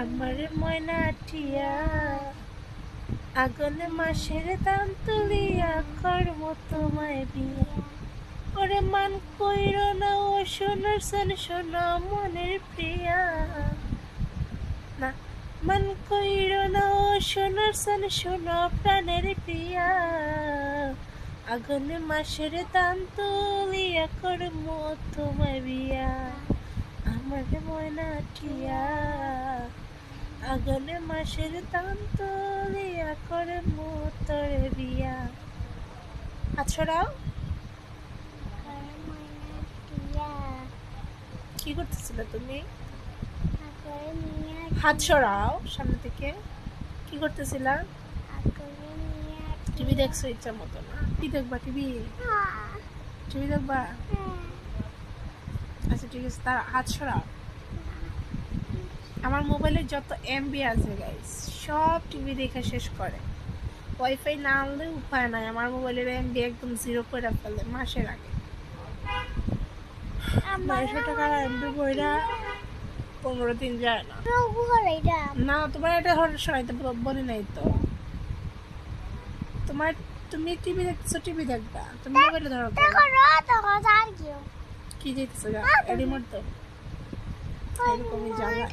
আমার ময়নাটিয়া আগুনে মাসের দাম তুলিয়া কর্ম তোমায় বিয়া। ওরে মান কইর না ও সোনার সন সোনা মনের প্রিয়া, না মান কইর না ও সোনার সন সোনা প্রাণের প্রিয়া। আগুনে মাসের দাম তুলিয়া কর্ম তোমায় বিয়া। আমার ময়নাটিয়া আগুনে মাসের দাম তুলিয়া করে মোতরে বিয়া। আছড়াও, কি করতেছিল তুমি? হাত সরাও সামনে থেকে। কি করতেছিলা? টিভি দেখছো ইচ্ছা মতো না? কি দেখবা? টিভি টিভি দেখবা? আচ্ছা ঠিক আছে, তার হাত সরাও। আমার মোবাইলে যত এমবি আছে গাইস সব টিভি দেখে শেষ করে। ওয়াইফাই না আনলে উপায় নাই, আমার মোবাইলের এমবি একদম জিরো করে ফেলে মাসের আগে। 900 টাকার এমবি বইরা 15 দিন যায় না। না তোমার এটা শোনাইতে বলি নাই তো। তোমার তুমি টিভি দেখছো, টিভি দেখবা, তুমি মোবাইলে ধরো। কি দেখছো? রিমোট তো এরকমই জায়গা।